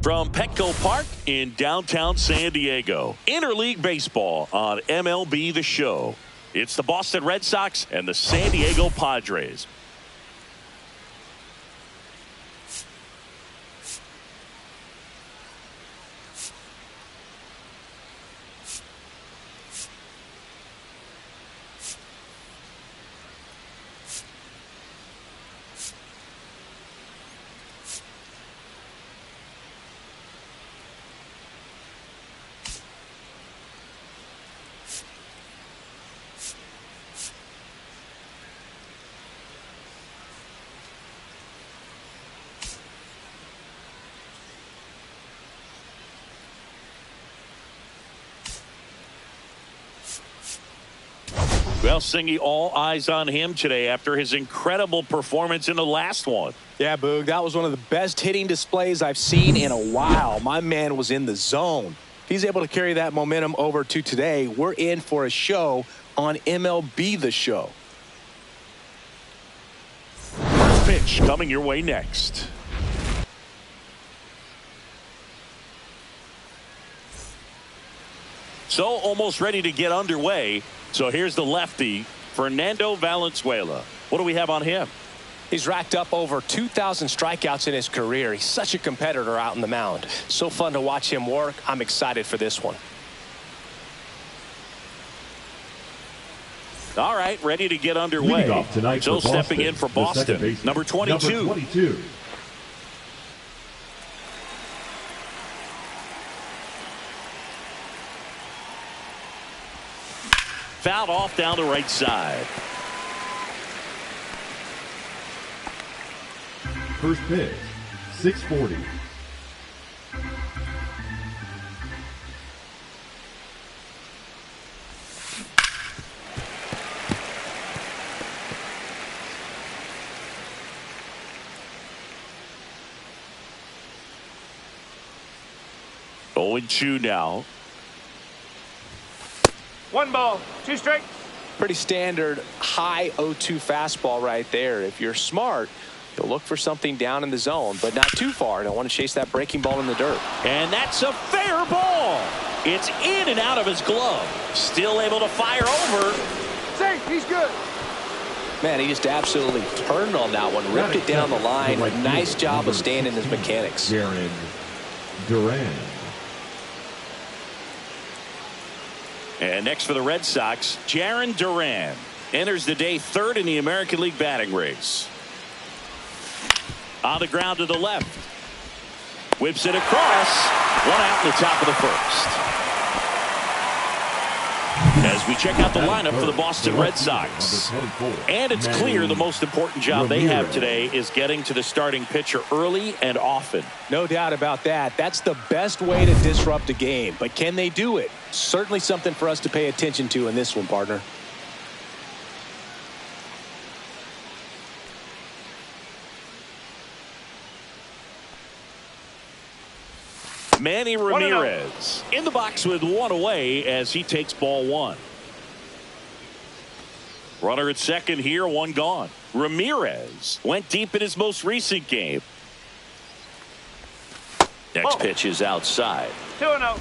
From Petco Park in downtown San Diego, interleague baseball on MLB The Show. It's the Boston Red Sox and the San Diego Padres. Well, Singy, all eyes on him today after his incredible performance in the last one. Yeah, Boog, that was one of the best hitting displays I've seen in a while. My man was in the zone. He's able to carry that momentum over to today. We're in for a show on MLB The Show. First pitch coming your way next. So almost ready to get underway. So here's the lefty, Fernando Valenzuela. What do we have on him? He's racked up over 2,000 strikeouts in his career. He's such a competitor out in the mound. So fun to watch him work. I'm excited for this one. All right, ready to get underway. So stepping in for Boston, number 22. Fouled off down the right side. First pitch, 640. Oh, 0-2 now. 1 ball, 2 strikes. Pretty standard high 0-2 fastball right there. If you're smart, you'll look for something down in the zone, but not too far. Don't want to chase that breaking ball in the dirt. And that's a fair ball. It's in and out of his glove. Still able to fire over. Safe, he's good. Man, he just absolutely turned on that one, ripped it down the line. Nice job of staying in his mechanics. Jaron Duran. And next for the Red Sox, Jaron Duran enters the day third in the American League batting race. On the ground to the left. Whips it across. 1 out in the top of the first. As we check out the lineup for the Boston Red Sox. And it's clear the most important job they have today is getting to the starting pitcher early and often. No doubt about that. That's the best way to disrupt a game. But can they do it? Certainly something for us to pay attention to in this one, partner. Manny Ramirez in the box with 1 away as he takes ball 1. Runner at second here, 1 gone. Ramirez went deep in his most recent game. Next pitch is outside. 2-0.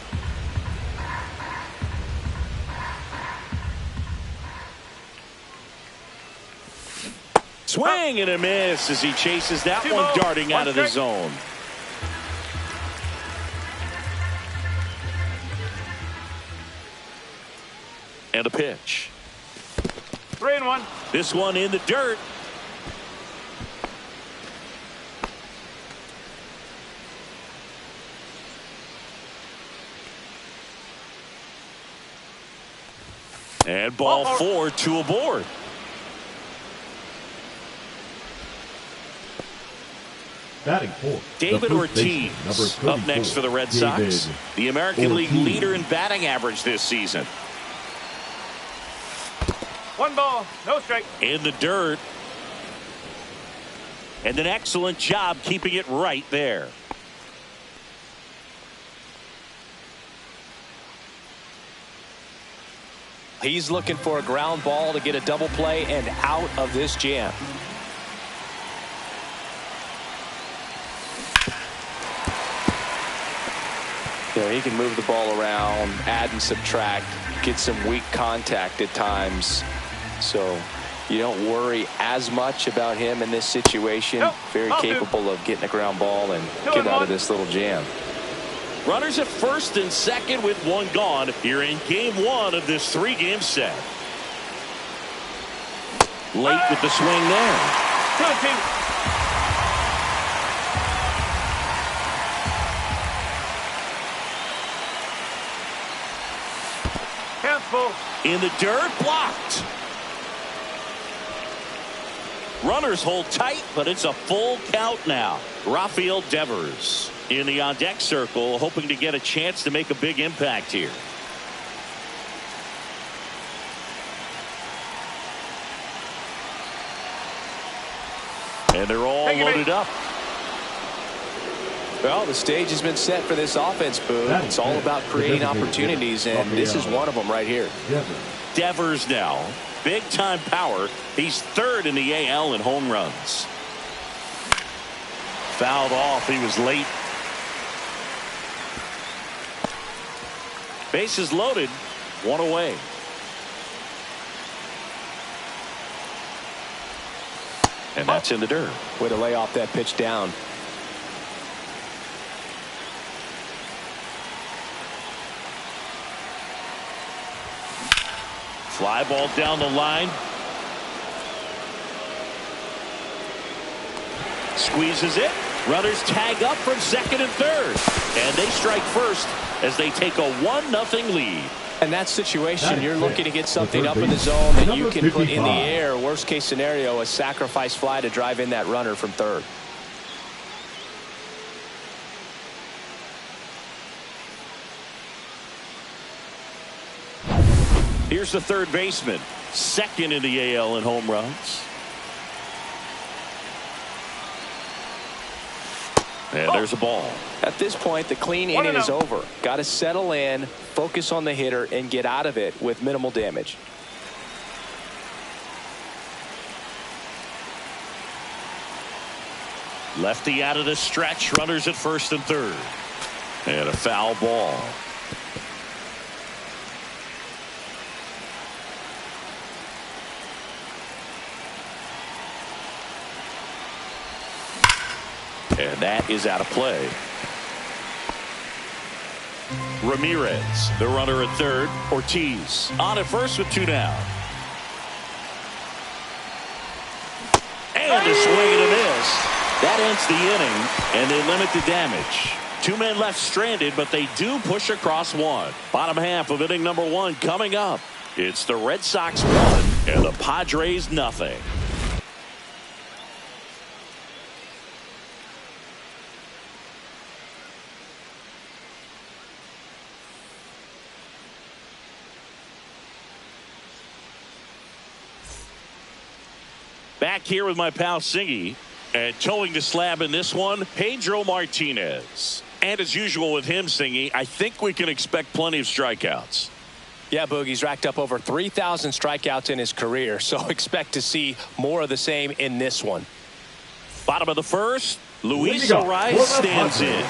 Swing and a miss as he chases that one darting out of the zone. And a pitch. 3-1. This one in the dirt. And ball 4, 2 aboard. Batting fourth, David Ortiz up next for the Red Sox. The American League leader in batting average this season. 1 ball, no strike. In the dirt. And an excellent job keeping it right there. He's looking for a ground ball to get a double play and out of this jam. You know, he can move the ball around, add and subtract, get some weak contact at times. So you don't worry as much about him in this situation. Nope. Very capable of getting a ground ball and get out of this little jam. Runners at first and second with one gone here in game one of this 3-game set. Late with the swing there. 2-2. Count full. In the dirt, blocked. Runners hold tight, but it's a full count now. Rafael Devers in the on-deck circle, hoping to get a chance to make a big impact here. And they're all loaded up. Well, the stage has been set for this offense, Boo. It's all about creating opportunities, and this is one of them right here. Devers now. Big-time power. He's third in the AL in home runs. Fouled off. He was late. Bases loaded. One away. And that's in the dirt. Way to lay off that pitch down. Fly ball down the line. Squeezes it. Runners tag up from second and third. And they strike first as they take a 1-0 lead. In that situation, you're looking to get something up in the zone that you can put in the air. Worst case scenario, a sacrifice fly to drive in that runner from third. Here's the third baseman, second in the AL in home runs. And there's a ball. At this point, the clean inning is over. Got to settle in, focus on the hitter, and get out of it with minimal damage. Lefty out of the stretch. Runners at first and third. And a foul ball. And that is out of play. Ramirez, the runner at third. Ortiz on at first with 2 down. And a swing and a miss. That ends the inning, and they limit the damage. 2 men left stranded, but they do push across one. Bottom half of inning number 1 coming up. It's the Red Sox 1 and the Padres nothing. Back here with my pal Singy, and towing the slab in this one, Pedro Martinez. And as usual with him, Singy, I think we can expect plenty of strikeouts. Yeah, Boogie's racked up over 3,000 strikeouts in his career, so expect to see more of the same in this one. Bottom of the first, Luis Ariz stands in.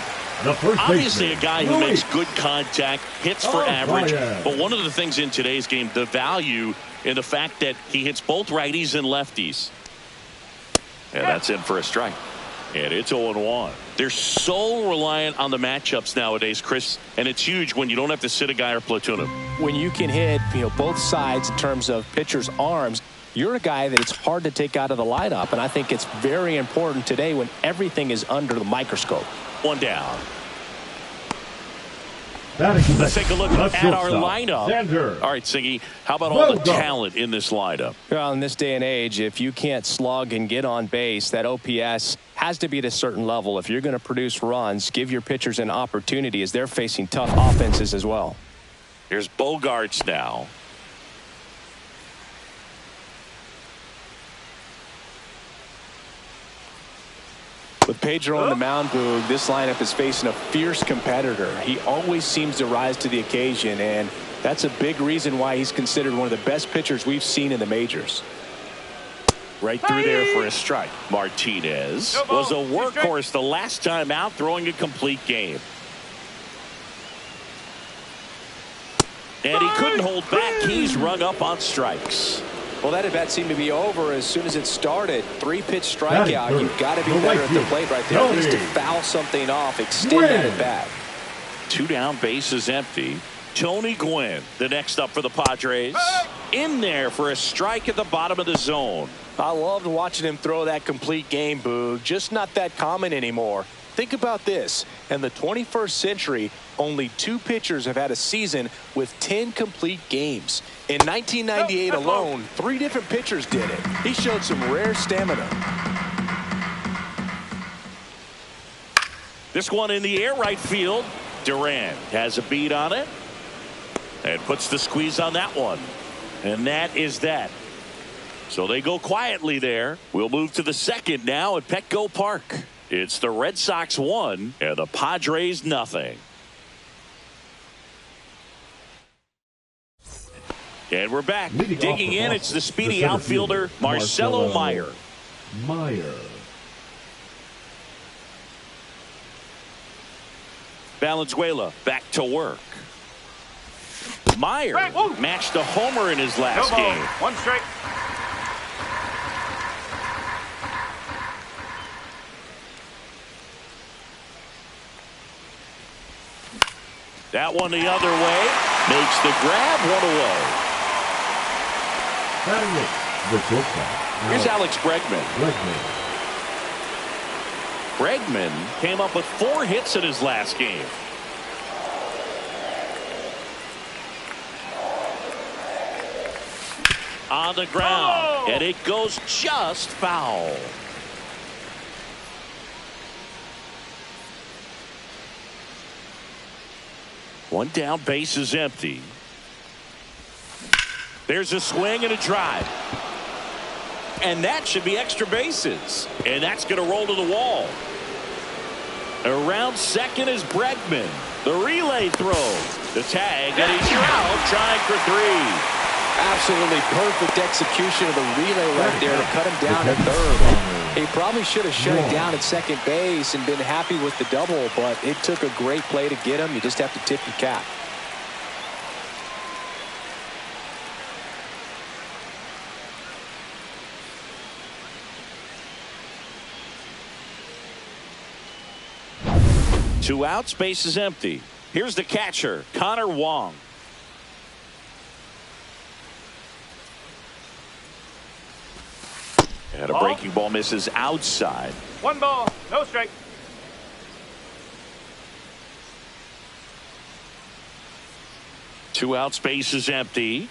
Obviously a guy who makes good contact, hits for average, but one of the things in today's game, the value in the fact that he hits both righties and lefties. And that's in for a strike. And it's 0-1. They're so reliant on the matchups nowadays, Chris, and it's huge when you don't have to sit a guy or platoon him. When you can hit, both sides in terms of pitchers' arms, you're a guy that it's hard to take out of the lineup, and I think it's very important today when everything is under the microscope. 1 down. Let's take a look at our lineup. All right, Singy, how about all the talent in this lineup? Well, in this day and age, if you can't slug and get on base, that OPS has to be at a certain level. If you're going to produce runs, give your pitchers an opportunity as they're facing tough offenses as well. Here's Bogarts now. With Pedro on the mound, Boog, this lineup is facing a fierce competitor. He always seems to rise to the occasion, and that's a big reason why he's considered one of the best pitchers we've seen in the majors. Right through there for a strike. Martinez was a workhorse the last time out, throwing a complete game. And he couldn't hold back. He's rung up on strikes. Well, that at-bat seemed to be over as soon as it started. 3-pitch strikeout. You've got to be better at the plate right there. At least to foul something off, extend that at-bat. 2 down, bases empty. Tony Gwynn, the next up for the Padres. In there for a strike at the bottom of the zone. I loved watching him throw that complete game, Boog. Just not that common anymore. Think about this. In the 21st century, only 2 pitchers have had a season with 10 complete games. In 1998 alone, 3 different pitchers did it. He showed some rare stamina. This one in the air right field. Duran has a beat on it and puts the squeeze on that one. And that is that. So they go quietly there. We'll move to the second now at Petco Park. It's the Red Sox 1 and the Padres nothing. And we're back. Digging in, it's the speedy outfielder, Marcelo Meyer. Valenzuela back to work. Meyer matched a homer in his last game. 1 strike. That one the other way. Makes the grab, 1 away. Here's Alex Bregman. Bregman came up with 4 hits in his last game. On the ground, and it goes just foul. One down, base is empty. There's a swing and a drive. And that should be extra bases. And that's going to roll to the wall. Around second is Bregman. The relay throw. The tag, and he's out trying for 3. Absolutely perfect execution of the relay right there to cut him down at third. He probably should have shut it down at second base and been happy with the double, but it took a great play to get him. You just have to tip your cap. Two outs, base is empty. Here's the catcher, Connor Wong. And a breaking ball misses outside. 1 ball, no strike. Two outs, base is empty.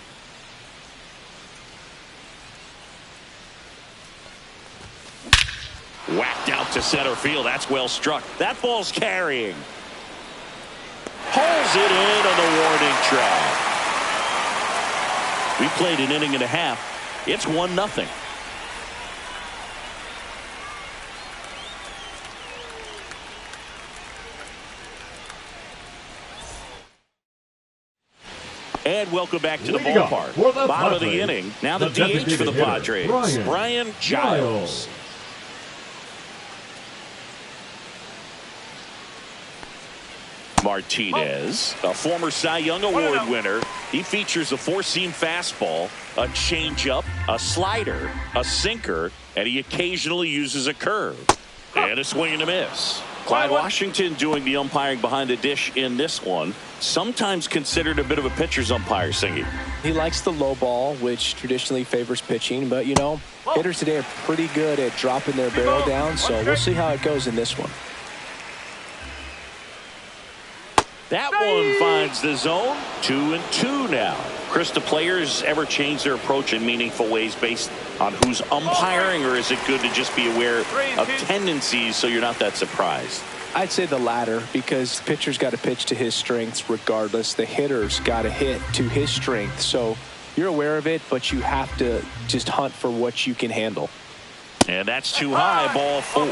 Whacked out to center field. That's well struck. That ball's carrying. Pulls it in on the warning track. We played an inning and a half. It's 1-0. And welcome back to the ballpark. Bottom of the inning. Now the DH for the Padres, Brian Giles. Martinez, a former Cy Young Award winner. He features a 4-seam fastball, a changeup, a slider, a sinker, and he occasionally uses a curve. And a swing and a miss. Clyde Washington doing the umpiring behind the dish in this one. Sometimes considered a bit of a pitcher's umpire, Singy. He likes the low ball, which traditionally favors pitching. But, you know, hitters today are pretty good at dropping their barrel down. So we'll see how it goes in this one. That one finds the zone. 2-2 now. Chris, do players ever change their approach in meaningful ways based on who's umpiring, or is it good to just be aware of tendencies so you're not that surprised? I'd say the latter, because the pitcher's got to pitch to his strengths regardless. The hitter's got to hit to his strength. So you're aware of it, but you have to just hunt for what you can handle. And that's too high, ball 4.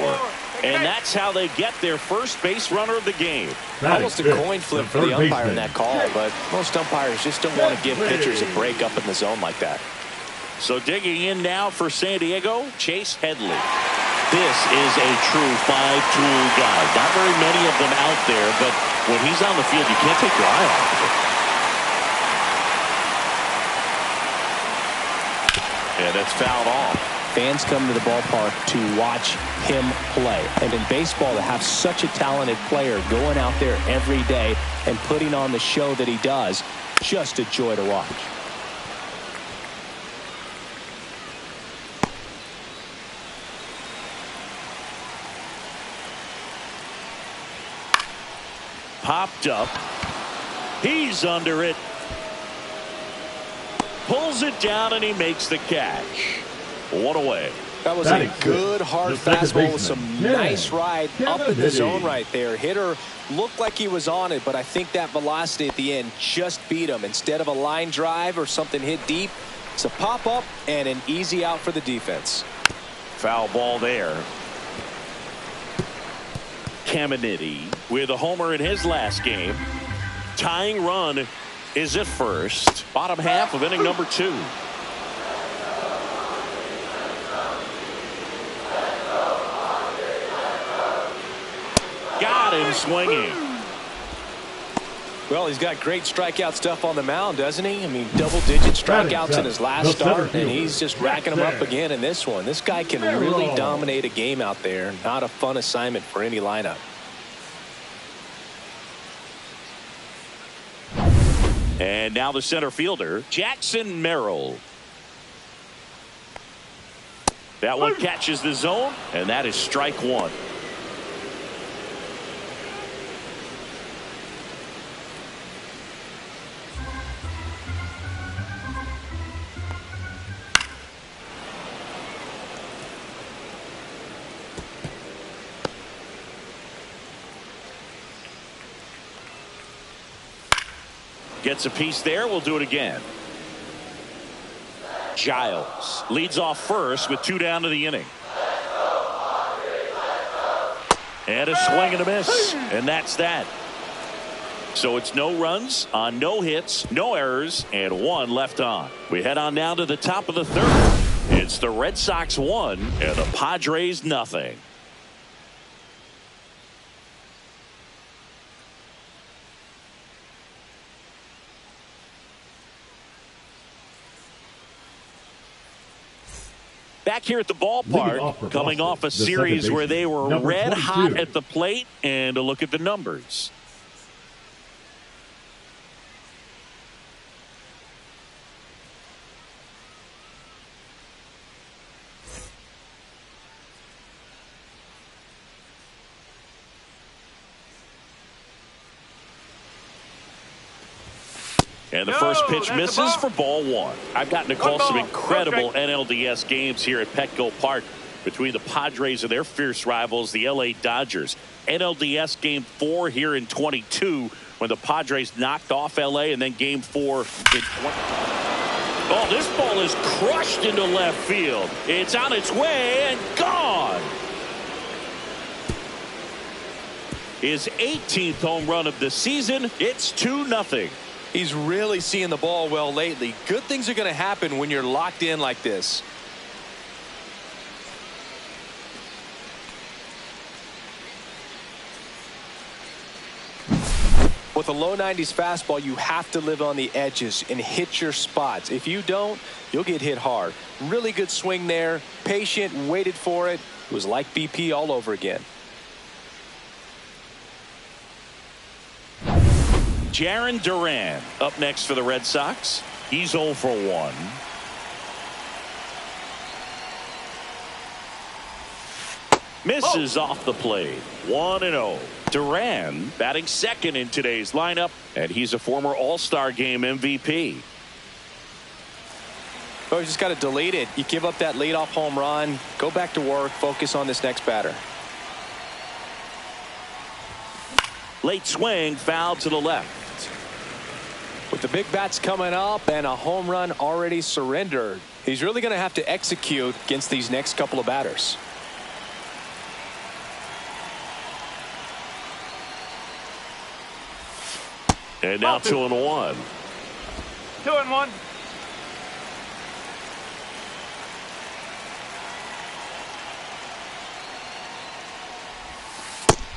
And that's how they get their first base runner of the game. Almost a coin flip for the umpire in that call, but most umpires just don't want to give pitchers a break up in the zone like that. So digging in now for San Diego, Chase Headley. This is a true 5-tool guy. Not very many of them out there, but when he's on the field, you can't take your eye off of it. And it's fouled off. Fans come to the ballpark to watch him play. And in baseball, to have such a talented player going out there every day and putting on the show that he does, just a joy to watch. Popped up. He's under it. Pulls it down and he makes the catch. One away. That was a good hard fastball with some nice ride up in the zone right there. Hitter looked like he was on it, but I think that velocity at the end just beat him. Instead of a line drive or something hit deep, it's a pop up and an easy out for the defense. Foul ball there. Caminiti with a homer in his last game. Tying run is at first. Bottom half of inning number 2. Got him swinging. Well, he's got great strikeout stuff on the mound, doesn't he? I mean, double-digit strikeouts in his last start, and he's just racking them up again in this one. This guy can really dominate a game out there. Not a fun assignment for any lineup. And now the center fielder, Jackson Merrill. That one catches the zone, and that is strike 1. Gets a piece there. We'll do it again. Giles leads off first with 2 down to the inning. And a swing and a miss. And that's that. So it's no runs on no hits, no errors, and 1 left on. We head on down to the top of the 3rd. It's the Red Sox 1 and the Padres nothing. Back here at the ballpark, coming off a series where they were red hot at the plate, and a look at the numbers. And the first pitch misses for ball 1. I've gotten to call some incredible NLDS games here at Petco Park between the Padres and their fierce rivals, the LA Dodgers. NLDS game 4 here in 22 when the Padres knocked off LA, and then game 4 in 20. Oh, this ball is crushed into left field. It's on its way and gone. His 18th home run of the season. It's 2-0. He's really seeing the ball well lately. Good things are going to happen when you're locked in like this. With a low 90s fastball, you have to live on the edges and hit your spots. If you don't, you'll get hit hard. Really good swing there. Patient, waited for it. It was like BP all over again. Jarren Duran up next for the Red Sox. He's 0 for 1. Misses off the plate. 1-0. Duran batting second in today's lineup, and he's a former All-Star Game MVP. Oh, you just got to delete it. You give up that leadoff home run. Go back to work. Focus on this next batter. Late swing, foul to the left. With the big bats coming up and a home run already surrendered, he's really going to have to execute against these next couple of batters. And now 2-1. 2-1.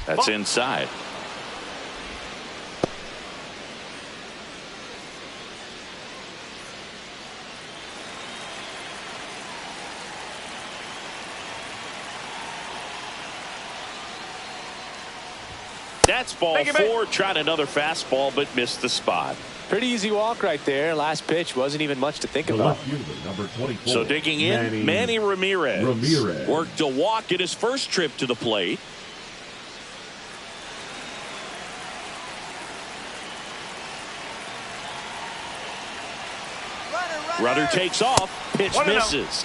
That's inside. That's ball 4. Tried another fastball, but missed the spot. Pretty easy walk right there. Last pitch wasn't even much to think about. Number 24. So digging in, Manny Ramirez. Worked a walk in his first trip to the plate. Runner takes off. Pitch misses.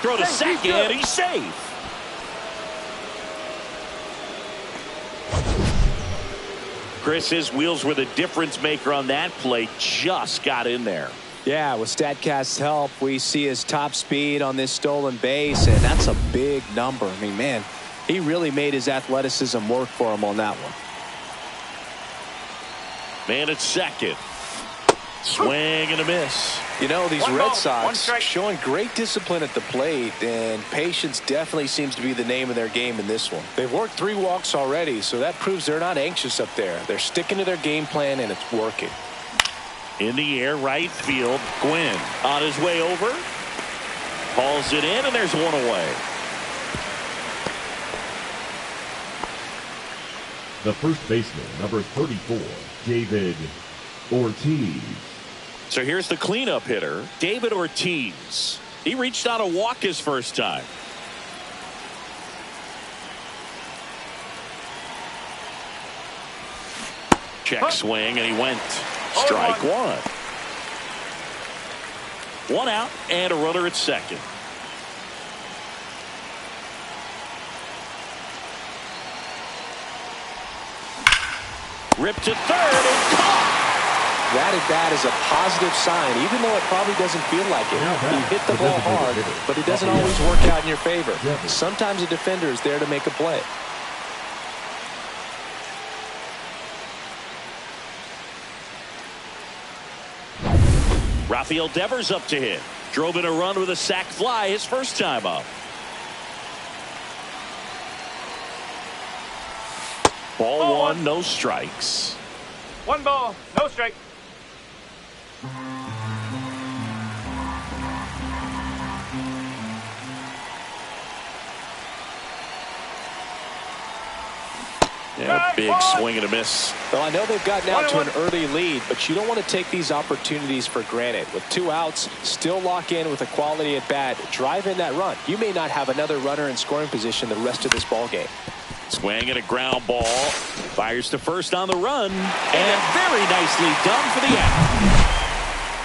Throw to second. He's safe. Chris, his wheels were the difference maker on that play. Just got in there. Yeah, with StatCast's help, we see his top speed on this stolen base, and that's a big number. I mean, man, he really made his athleticism work for him on that one. Man at second. Swing and a miss. You know, these Red Sox showing great discipline at the plate, and patience definitely seems to be the name of their game in this one. They've worked 3 walks already, so that proves they're not anxious up there. They're sticking to their game plan, and it's working. In the air, right field. Gwynn on his way over. Hauls it in, and there's one away. The first baseman, number 34, David Ortiz. So here's the cleanup hitter, David Ortiz. He reached out a walk his first time. Check swing, and he went. Strike 1. 1 out and a runner at second. Ripped to third and caught. That at bat is a positive sign, even though it probably doesn't feel like it. You hit the ball hard, but it doesn't always work out in your favor. Sometimes a defender is there to make a play. Rafael Devers up to hit. Drove in a run with a sac fly his first time up. Ball 1, no strikes. 1 ball, no strike. Yeah, big swing and a miss. Well, I know they've gotten out to an early lead, but you don't want to take these opportunities for granted. With 2 outs, still lock in with a quality at bat. Drive in that run. You may not have another runner in scoring position the rest of this ball game. Swing and a ground ball. Fires to first on the run. And very nicely done for the out.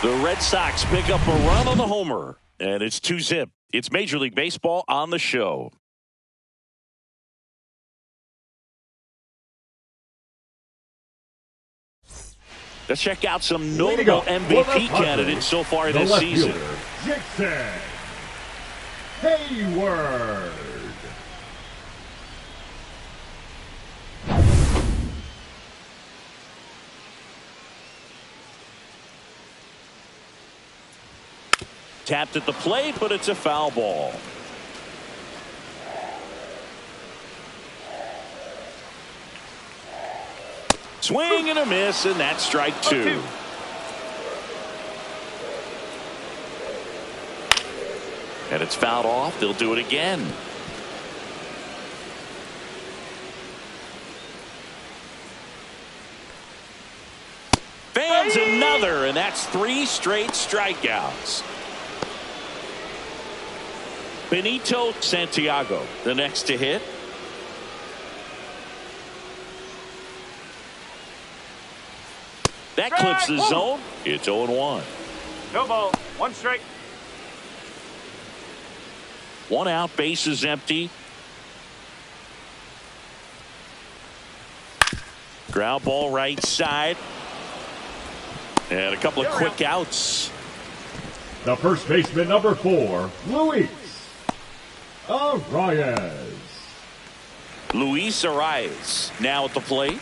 The Red Sox pick up a run on the homer. And it's 2-zip. It's Major League Baseball on the show. Let's check out some notable MVP candidates so far this season. Jackson Hayward. Tapped at the plate, but it's a foul ball. Swing and a miss, and that's strike 2. And it's fouled off. They'll do it again. Fans another, and that's 3 straight strikeouts. Benito Santiago, the next to hit. That clips the zone. It's 0-1. No ball, 1 strike. 1 out, base is empty. Ground ball right side. And a couple of quick outs. The first baseman, number 4, Luis Arias. Luis Arias now at the plate.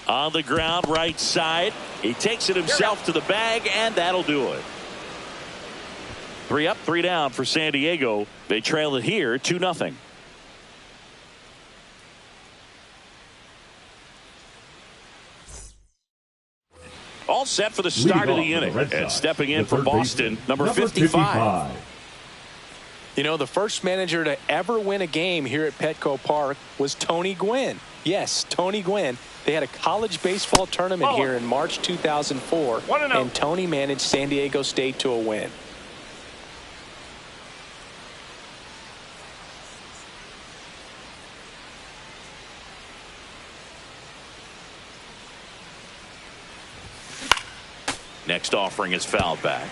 On the ground right side. He takes it himself to the bag, and that'll do it. 3 up, 3 down for San Diego. They trail it here 2-0. All all set for the start of the inning. And stepping in for Boston, number 55. You know, the first manager to ever win a game here at Petco Park was Tony Gwynn. Yes, Tony Gwynn. They had a college baseball tournament here in March 2004, and Tony managed San Diego State to a win. Next offering is fouled back.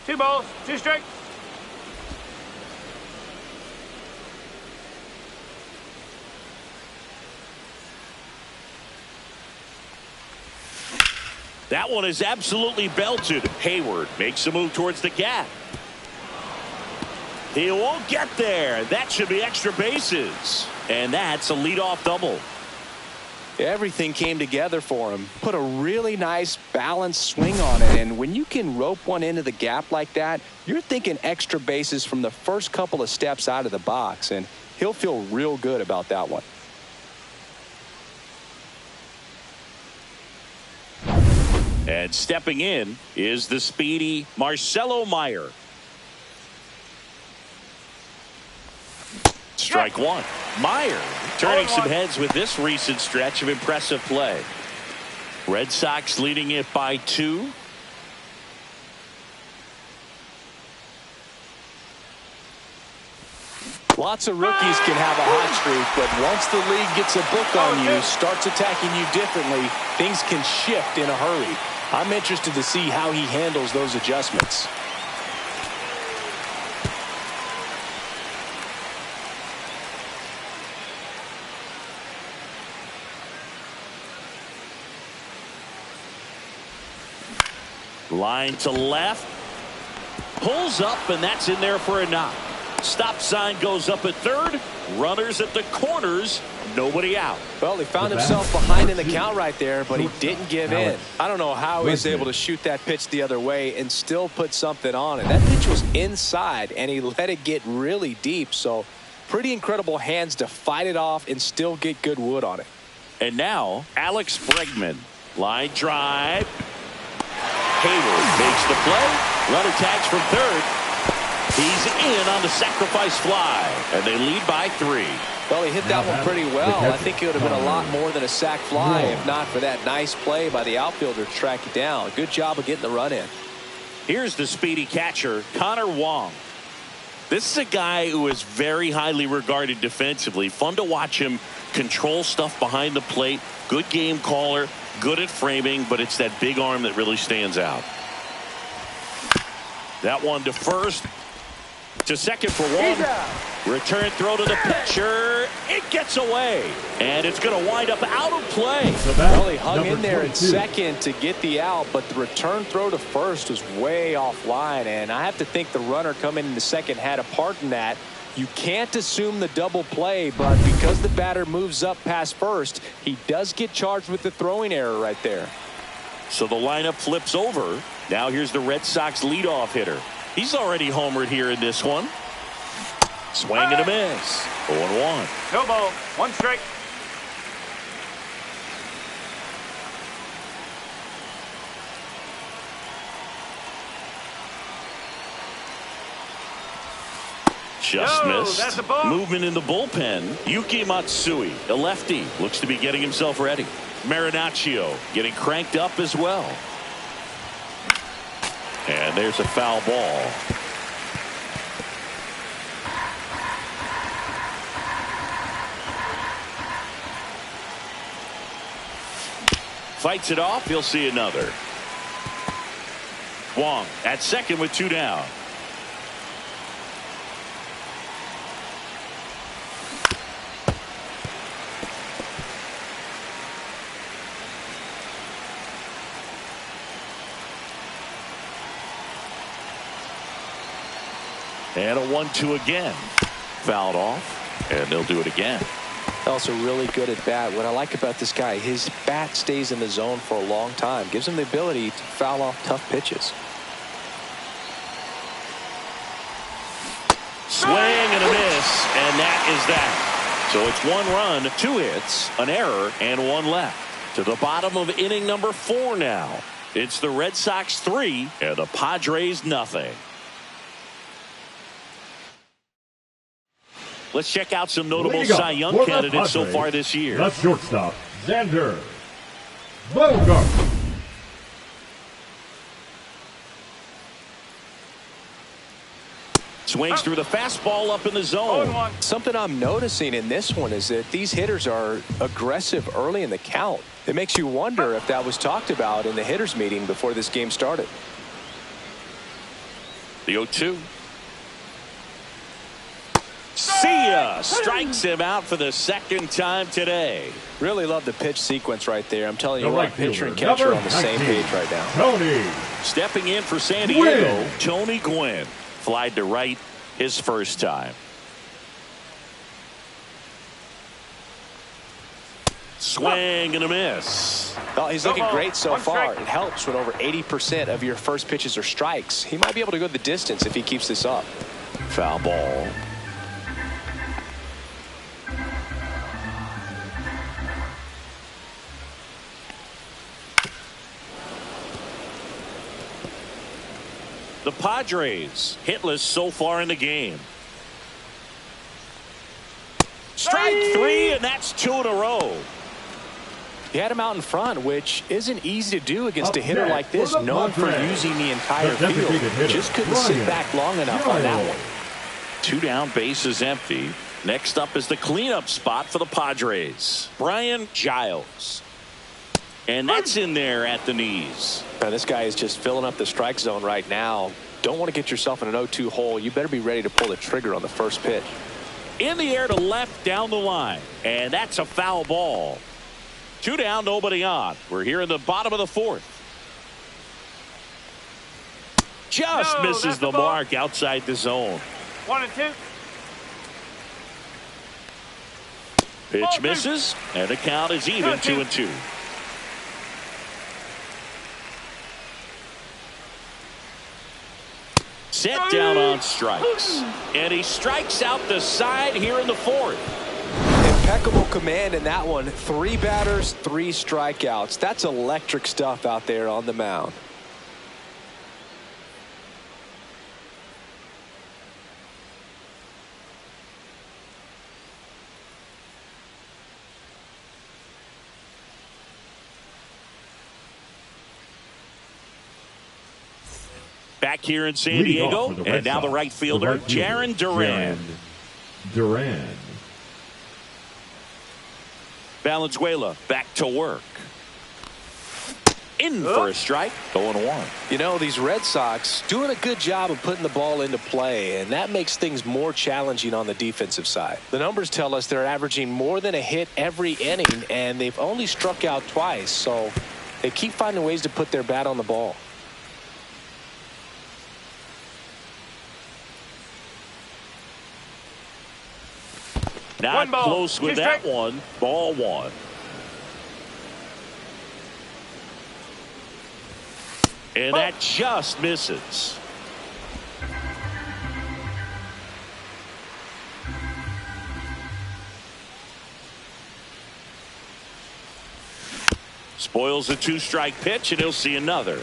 Two balls, two strikes. That one is absolutely belted. Hayward makes a move towards the gap. He won't get there. That should be extra bases. And that's a leadoff double. Everything came together for him. Put a really nice balanced swing on it. And when you can rope one into the gap like that, you're thinking extra bases from the first couple of steps out of the box. And he'll feel real good about that one. And stepping in is the speedy Marcelo Meyer. Strike one. Meyer turning some heads with this recent stretch of impressive play. Red Sox leading it by 2. Lots of rookies can have a hot streak, but once the league gets a book on you, starts attacking you differently, things can shift in a hurry. I'm interested to see how he handles those adjustments. Line to left. Pulls up, and that's in there for a knock. Stop sign goes up at third. Runners at the corners. Nobody out. Well, he found himself behind in the count right there, but he didn't give in. I don't know how he was able to shoot that pitch the other way and still put something on it. That pitch was inside, and he let it get really deep. So pretty incredible hands to fight it off and still get good wood on it. And now, Alex Bregman. Line drive. Hayward makes the play. Runner tags from third. He's in on the sacrifice fly, and they lead by 3. Well, he hit that one pretty well. I think it would have been a lot more than a sac fly if not for that nice play by the outfielder to track it down. Good job of getting the run in. Here's the speedy catcher, Connor Wong. This is a guy who is very highly regarded defensively. Fun to watch him control stuff behind the plate. Good game caller, good at framing, but it's that big arm that really stands out. That one to first. To second for 1. Return throw to the pitcher. It gets away. And it's going to wind up out of play. Well, he hung in there at second to get the out, but the return throw to first was way offline. And I have to think the runner coming in the second had a part in that. You can't assume the double play, but because the batter moves up past first, he does get charged with the throwing error right there. So the lineup flips over. Now here's the Red Sox leadoff hitter. He's already homered here in this one. Swing and a miss. 0-1. No ball. 1 strike. Just missed. That's a ball. Movement in the bullpen. Yuki Matsui, a lefty, looks to be getting himself ready. Marinaccio getting cranked up as well. And there's a foul ball. Fights it off. He'll see another. Wong at second with 2 down. And a 1-2 again. Fouled off. And they'll do it again. Also really good at bat. What I like about this guy, his bat stays in the zone for a long time. Gives him the ability to foul off tough pitches. Swing and a miss, and that is that. So it's 1 run, 2 hits, an error, and 1 left. To the bottom of inning number 4 now. It's the Red Sox 3 and the Padres nothing. Let's check out some notable Cy Young candidates so far this year. The shortstop, Xander Bogaerts. Swings through the fastball up in the zone. Something I'm noticing in this one is that these hitters are aggressive early in the count. It makes you wonder if that was talked about in the hitters meeting before this game started. The 0-2. See ya! Strikes him out for the 2nd time today. Really love the pitch sequence right there. I'm telling you what, pitcher and catcher on the same page right now. Tony. Stepping in for San Diego, Tony Gwynn. Flied to right his first time. Swing and a miss. Oh, he's looking great so far. It helps when over 80% of your first pitches are strikes. He might be able to go the distance if he keeps this up. Foul ball. The Padres hitless so far in the game. Strike 3, and that's 2 in a row. He had him out in front, which isn't easy to do against a hitter like this, known for using the entire field. Just couldn't sit back long enough on that one. 2 down, bases empty. Next up is the cleanup spot for the Padres. Brian Giles. And that's in there at the knees. Now, this guy is just filling up the strike zone right now. Don't want to get yourself in an 0-2 hole. You better be ready to pull the trigger on the first pitch. In the air to left down the line. And that's a foul ball. 2 down, nobody on. We're here in the bottom of the 4th. Just misses the mark outside the zone. 1-2. Pitch misses, and the count is even 2-2. Set down on strikes. And he strikes out the side here in the 4th. Impeccable command in that one. 3 batters, 3 strikeouts. That's electric stuff out there on the mound. Back here in San Diego, and now the right fielder, Jarren Duran. Valenzuela back to work. In for a strike, 0-1. You know, these Red Sox doing a good job of putting the ball into play, and that makes things more challenging on the defensive side. The numbers tell us they're averaging more than a hit every inning, and they've only struck out twice, so they keep finding ways to put their bat on the ball. Not close with that one. Ball 1. And that just misses. Spoils a 2-strike pitch, and he'll see another.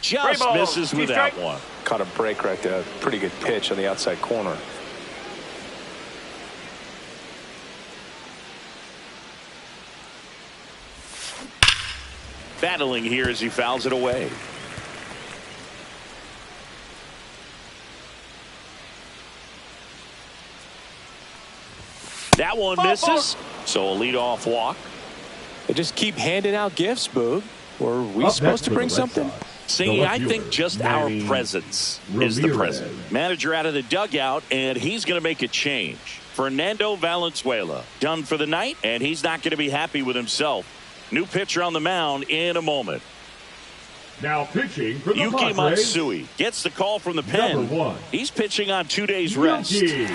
Just misses with that one. Caught a break right there. Pretty good pitch on the outside corner. Battling here as he fouls it away. That one misses. So a leadoff walk. They just keep handing out gifts, Boog. Were we supposed to bring something? See, I think just our presence is the present. Manager out of the dugout, and he's going to make a change. Fernando Valenzuela done for the night, and he's not going to be happy with himself. New pitcher on the mound in a moment. Now pitching for the Yuki Padres, Matsui gets the call from the pen. Number 1. He's pitching on 2 days rest. You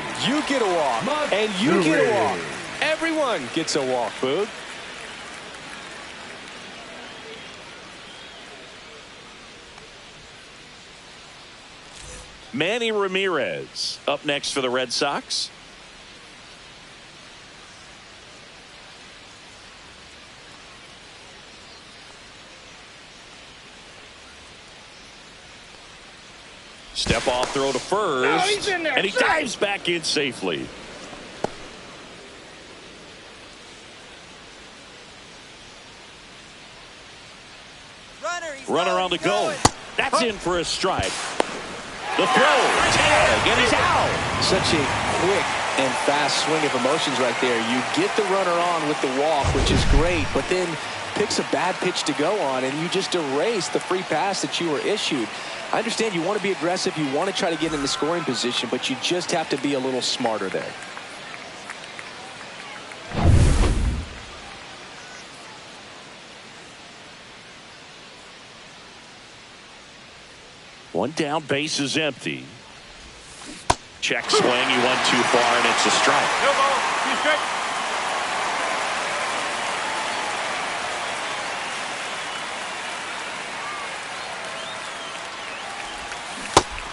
get a walk, and you get a walk. Everyone gets a walk, Boog. Manny Ramirez up next for the Red Sox. Step off throw to first. he's in there. And he dives back in safely. Runner on the go. That's in for a strike. The throw, tag, and he's out. Such a quick and fast swing of emotions right there. You get the runner on with the walk, which is great, but then picks a bad pitch to go on, and you just erase the free pass that you were issued. I understand you want to be aggressive, you want to try to get in the scoring position, but you just have to be a little smarter there. One down, base is empty. Check swing, he went too far, and it's a strike. No ball, 2 strikes.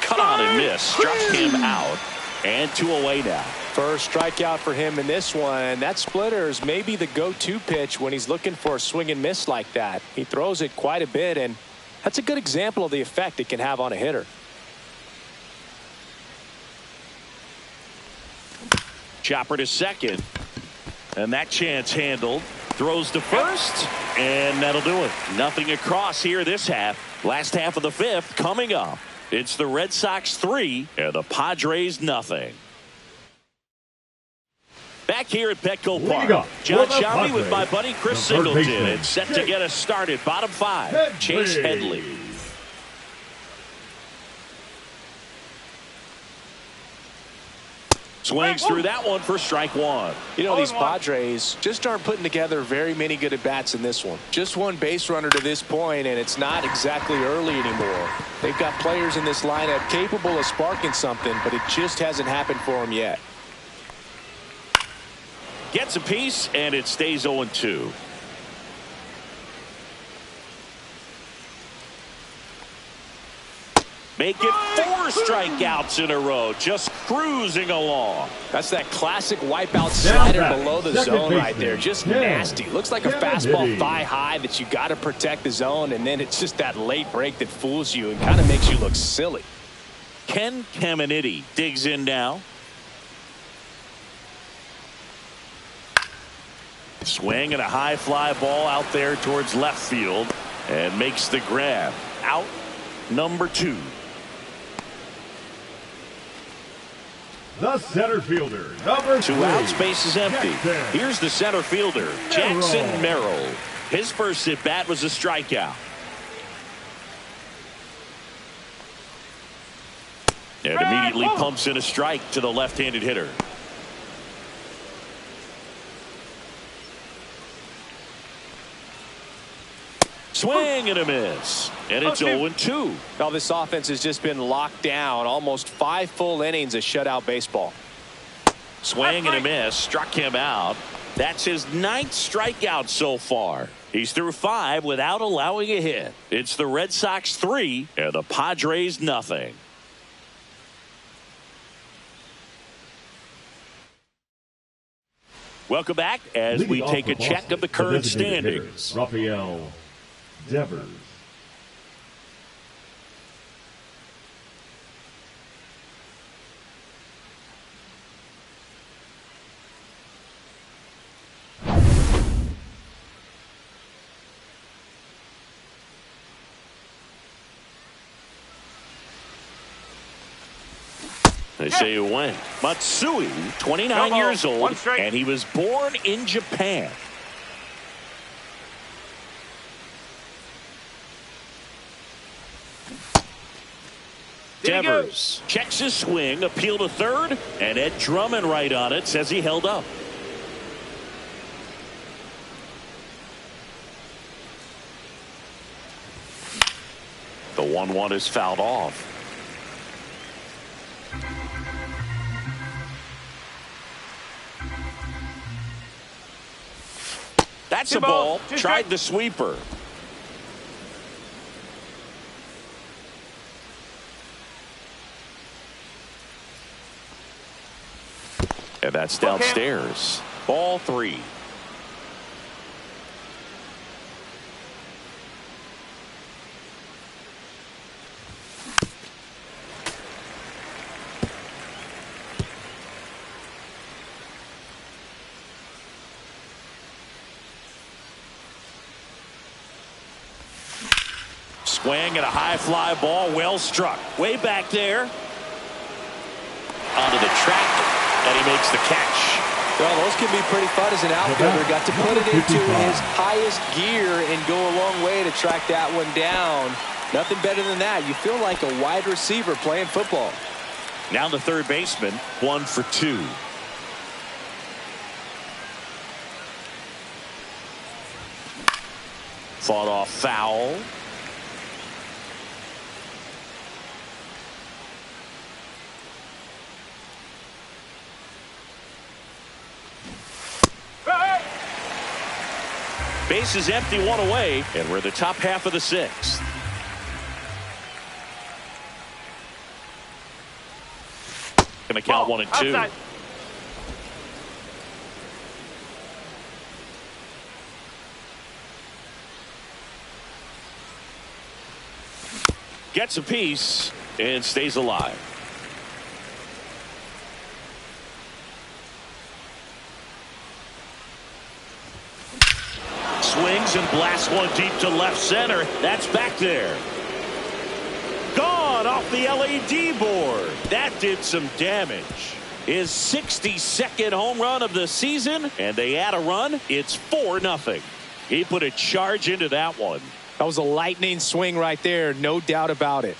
Cut on and miss, struck him out, and 2 away now. First strikeout for him in this one. That splitter is maybe the go-to pitch when he's looking for a swing and miss like that. He throws it quite a bit, and that's a good example of the effect it can have on a hitter. Chopper to second, and that chance handled. Throws to first, and that'll do it. Nothing across here this half. Last half of the 5th coming up. It's the Red Sox 3 and the Padres nothing. Back here at Petco Park, John Shelby with my buddy Chris Singleton, and set to get us started. Bottom 5, Chase Headley. Swings through that one for strike 1. You know, these Padres just aren't putting together very many good at-bats in this one. Just one base runner to this point, and it's not exactly early anymore. They've got players in this lineup capable of sparking something, but it just hasn't happened for them yet. Gets a piece, and it stays 0-2. Make it 4 strikeouts in a row, just cruising along. That's that classic wipeout slider below the zone right there. Just nasty. Looks like a fastball thigh high that you got to protect the zone, and then it's just that late break that fools you and kind of makes you look silly. Ken Caminiti digs in now. Swing and a high fly ball out there towards left field, and makes the grab. Out number 2. The center fielder, number 2 3. outs, base is empty. Here's the center fielder, Jackson Merrill. His first at bat was a strikeout. And immediately pumps in a strike to the left-handed hitter. Swing and a miss, and it's 0-2. Now this offense has just been locked down. Almost 5 full innings of shutout baseball. Swing and a miss, struck him out. That's his 9th strikeout so far. He's through 5 without allowing a hit. It's the Red Sox 3 and the Padres nothing. Welcome back as we take a check of the current standings. Rafael Devers. They say who went. Matsui, 29 years old, and he was born in Japan. Devers checks his swing, appeal to third, and Ed Drummond right on it, says he held up. 1-1 is fouled off. That's a ball. Tried the sweeper. And that's downstairs. Ball 3. Swing and a high fly ball, well struck. Way back there. Onto the track, and he makes the catch. Well, those can be pretty fun as an outfielder. Got to put it into his highest gear and go a long way to track that one down. Nothing better than that. You feel like a wide receiver playing football. Now the third baseman, 1 for 2. Fought off foul. Base is empty, 1 away, and we're the top half of the 6th. Gonna count 1 and 2. Outside. Gets a piece and stays alive. Swings and blasts one deep to left center. That's back there. Gone off the LED board. That did some damage. His 62nd home run of the season, and they add a run. It's 4-0. He put a charge into that one. That was a lightning swing right there, no doubt about it.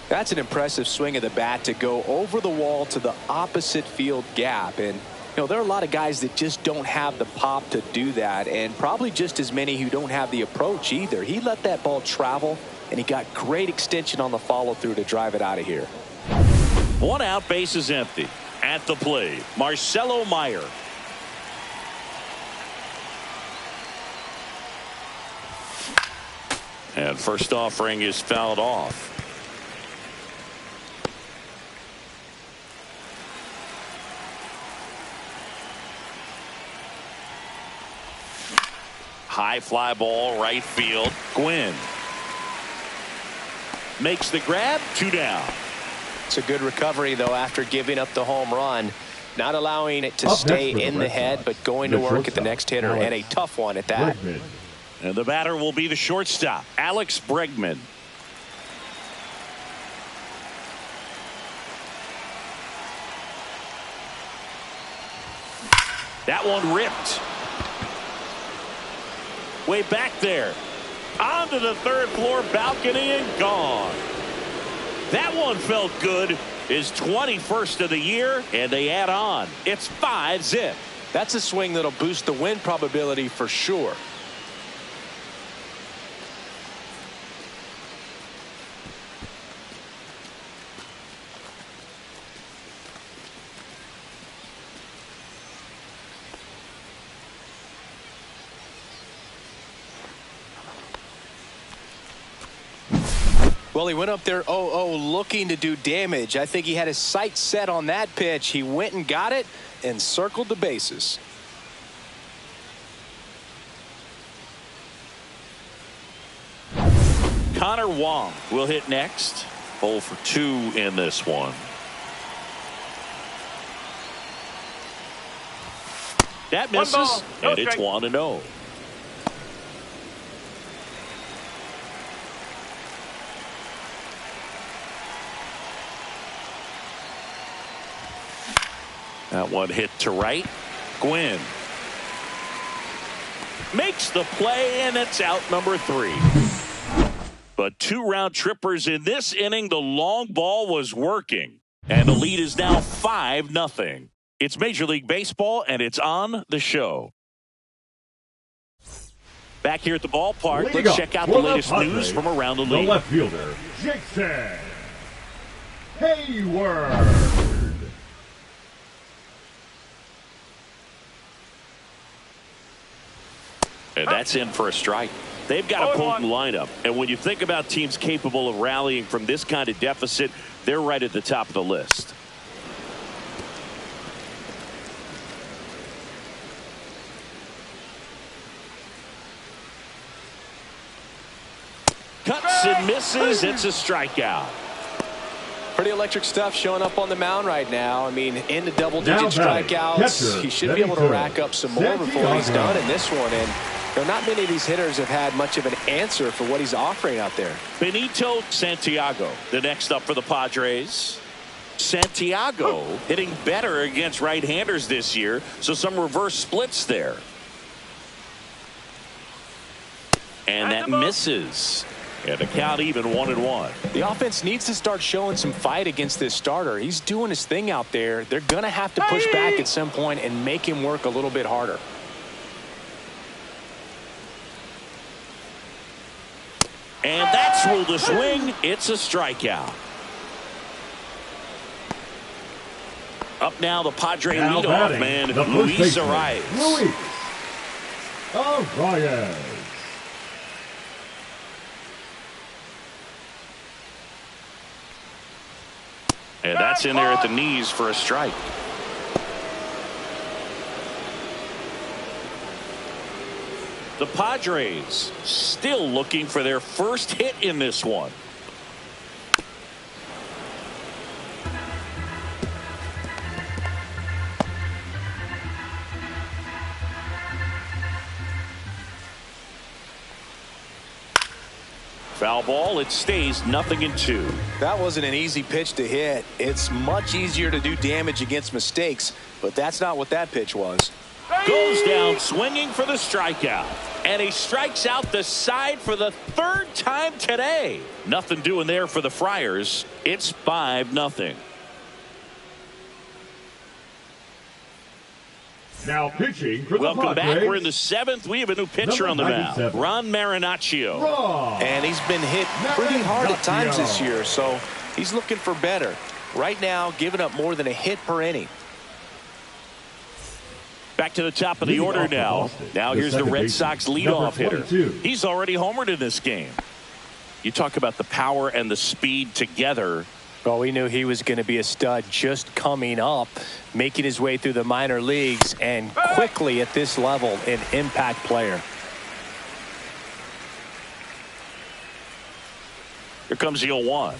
That's an impressive swing of the bat to go over the wall to the opposite field gap. And, you know, there are a lot of guys that just don't have the pop to do that, and probably just as many who don't have the approach either. He let that ball travel, and he got great extension on the follow-through to drive it out of here. 1 out, base is empty. At the plate, Marcelo Meyer. And first offering is fouled off. High fly ball, right field. Gwynn makes the grab, 2 down. It's a good recovery, though, after giving up the home run. Not allowing it to stay in the head, but going to work at the next hitter, and a tough one at that. And the batter will be the shortstop, Alex Bregman. That one ripped. Way back there. Onto the third floor balcony and gone. That one felt good. His 21st of the year, and they add on. It's 5-0. That's a swing that'll boost the win probability for sure. Well, he went up there 0-0 looking to do damage. I think he had his sights set on that pitch. He went and got it and circled the bases. Connor Wong will hit next. 0 for 2 in this one. That misses, and it's 1-0. That one hit to right. Gwynn makes the play, and it's out number 3. But 2 round trippers in this inning. The long ball was working, and the lead is now 5-0. It's Major League Baseball, and it's on the show. Back here at the ballpark, let's check out the latest news from around the league. The left fielder, Jackson Hayward. And that's in for a strike. They've got a potent lineup. And when you think about teams capable of rallying from this kind of deficit, they're right at the top of the list. Cuts and misses. It's a strikeout. Pretty electric stuff showing up on the mound right now. I mean, in the double-digit strikeouts, he should be able to rack up some more before he's done in this one. And not many of these hitters have had much of an answer for what he's offering out there. Benito Santiago, the next up for the Padres. Santiago hitting better against right-handers this year, so some reverse splits there. And that misses. And the count even 1-1. The offense needs to start showing some fight against this starter. He's doing his thing out there. They're going to have to push back at some point and make him work a little bit harder. And that's ruled a swing. It's a strikeout. Up now, the Padre leadoff man, Luis Arraez. Luis Arraez. And that's in there at the knees for a strike. The Padres still looking for their first hit in this one. Foul ball. It stays 0-2. That wasn't an easy pitch to hit. It's much easier to do damage against mistakes, but that's not what that pitch was. Goes down swinging for the strikeout. And he strikes out the side for the third time today. Nothing doing there for the Friars. It's 5-0. Now pitching for the Welcome Padres. back. We're in the 7th. We have a new pitcher on the mound. Ron Marinaccio. And he's been hit pretty hard at times this year, so he's looking for better. Right now, giving up more than a hit per inning. Back to the top of the order now. Now here's the Red Sox leadoff hitter. He's already homered in this game. You talk about the power and the speed together. Well, we knew he was going to be a stud just coming up, making his way through the minor leagues, and quickly at this level, an impact player. Here comes the 0-1.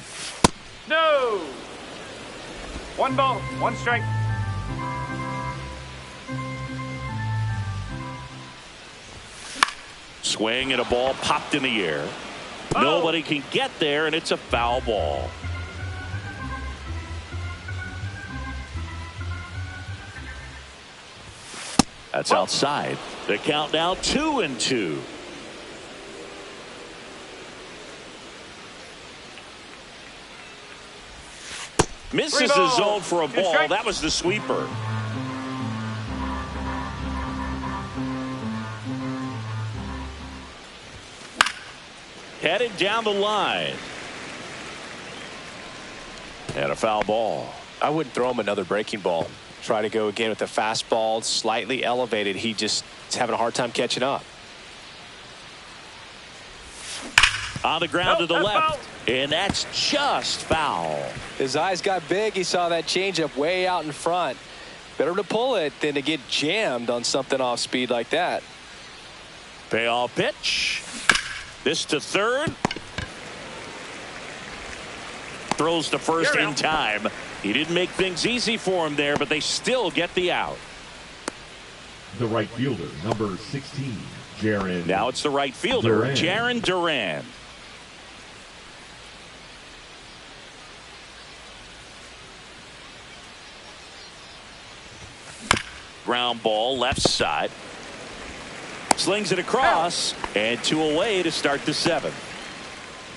No. 1 ball, 1 strike. Swing and a ball popped in the air. Nobody can get there, and it's a foul ball. That's outside. The count now 2-2. Misses the zone for a ball. That was the sweeper. Headed down the line. And a foul ball. I wouldn't throw him another breaking ball. Try to go again with the fastball, slightly elevated. He just is having a hard time catching up. On the ground to the left. And that's just foul. His eyes got big. He saw that changeup way out in front. Better to pull it than to get jammed on something off speed like that. Payoff pitch. This to third. Throws to first in time. He didn't make things easy for him there, but they still get the out. The right fielder, number 16, Jaron. Now it's the right fielder, Jaron Duran. Ground ball left side. Slings it across, and 2 away to start the 7th.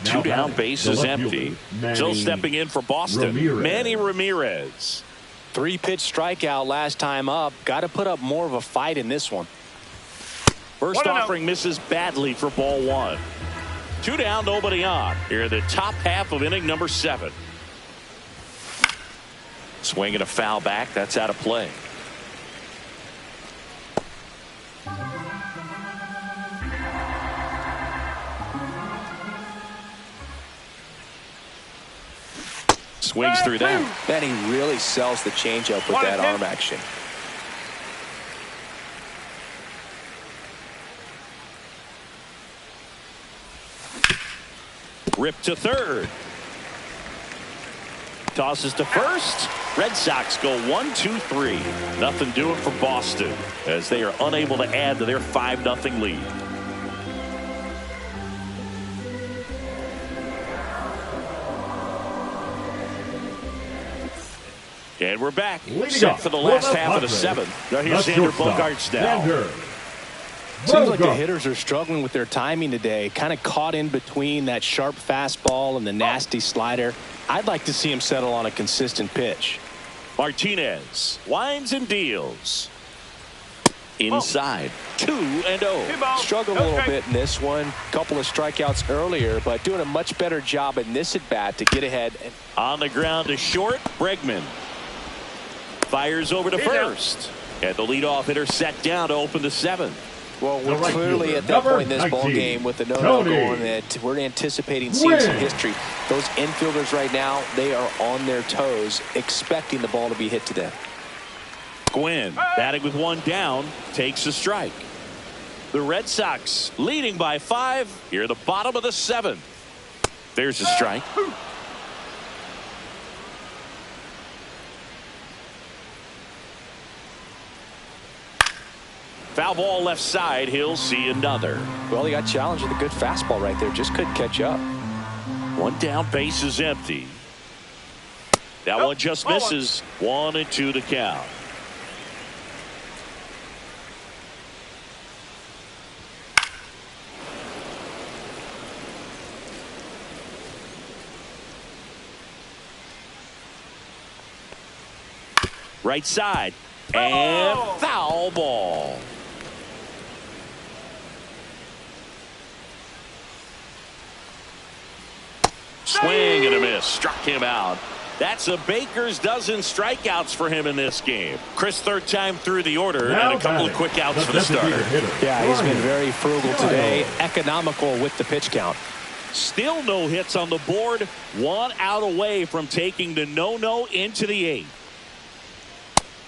Two down, base is empty. Still stepping in for Boston, Manny Ramirez. 3-pitch strikeout last time up. Got to put up more of a fight in this one. First offering misses badly for ball one. 2 down, nobody on. Here in the top half of inning number 7. Swing and a foul back. That's out of play. Swings through that. Man, he really sells the changeup with that arm action. Rip to third. Tosses to first. Red Sox go 1-2-3. Nothing doing for Boston as they are unable to add to their 5-0 lead. And we're back. Set for the last half of the 7th. Now here's Xander Bogaerts now. Seems like the hitters are struggling with their timing today. Kind of caught in between that sharp fastball and the nasty slider. I'd like to see him settle on a consistent pitch. Martinez winds and deals. Inside. 2-0. Struggled a little bit in this one. Couple of strikeouts earlier, but doing a much better job in this at bat to get ahead. On the ground to short. Bregman fires over to first. And the leadoff hitter set down to open the 7th. Well, we're clearly at that point in this ball game with the no-no going that we're anticipating seeing some history. Those infielders right now, they are on their toes, expecting the ball to be hit to them. Gwynn batting with 1 down, takes a strike. The Red Sox leading by 5 here at the bottom of the 7th. There's a strike. Foul ball left side. He'll see another. Well, he got challenged with a good fastball right there. Just couldn't catch up. 1 down, base is empty. That one just misses. 1-2 to count. Right side. And foul ball. Swing and a miss. Struck him out. That's a baker's dozen strikeouts for him in this game. Chris, 3rd time through the order, and a couple of quick outs for the starter. Yeah, he's been very frugal today. Economical with the pitch count. Still no hits on the board. 1 out away from taking the no-no into the 8th.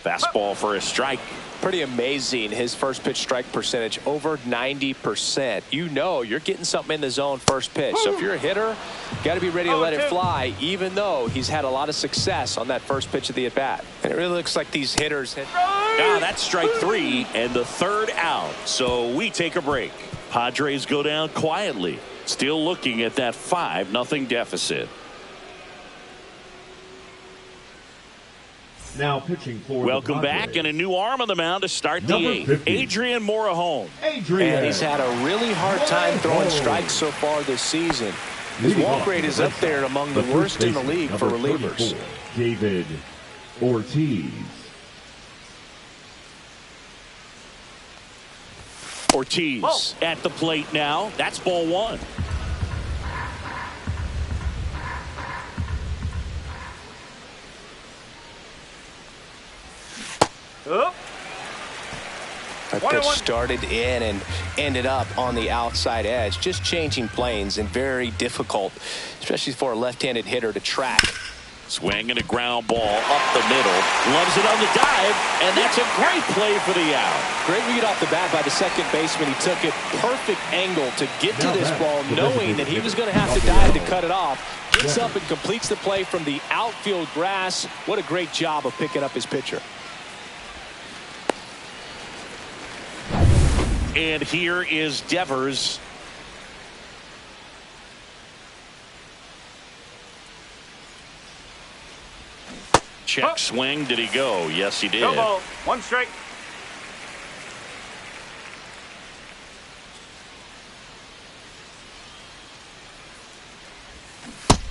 Fastball for a strike. Pretty amazing. His first pitch strike percentage over 90%. You know you're getting something in the zone first pitch. So if you're a hitter, got to be ready to let it fly, even though he's had a lot of success on that first pitch of the at-bat. And it really looks like these hitters hit. That's strike 3 and the 3rd out. So we take a break. Padres go down quietly. Still looking at that 5-0 deficit. Now pitching for Welcome back, and a new arm on the mound to start the 8th. Adrian Morejon. And he's had a really hard time throwing strikes so far this season. His walk rate is up there among the worst in the league for relievers. David Ortiz. Ortiz at the plate now. That's ball 1. That pitch started in and ended up on the outside edge. Just changing planes and very difficult, especially for a left-handed hitter to track. Swing and a ground ball up the middle. Loves it on the dive, and that's a great play for the out. Great read off the bat by the second baseman. He took it perfect angle to get to this ball, knowing that he was going to have to dive to cut it off. Gets up and completes the play from the outfield grass. What a great job of picking up his pitcher. And here is Devers. Check swing. Did he go? Yes, he did. No ball. 1 strike.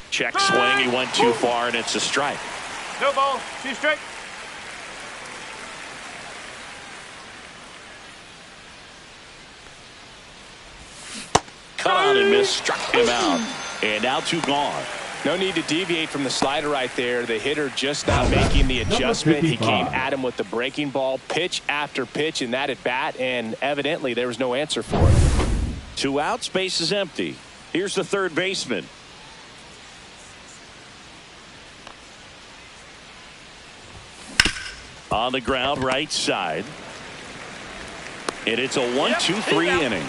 Check swing. He went too far, and it's a strike. No ball. 2 strike. cut on and miss, struck him out. And now 2 gone. No need to deviate from the slider right there. The hitter just not making the adjustment. He came at him with the breaking ball, pitch after pitch in that at bat, and evidently there was no answer for it. 2 outs, base is empty. Here's the third baseman. On the ground, right side. And it's a 1-2-3 inning.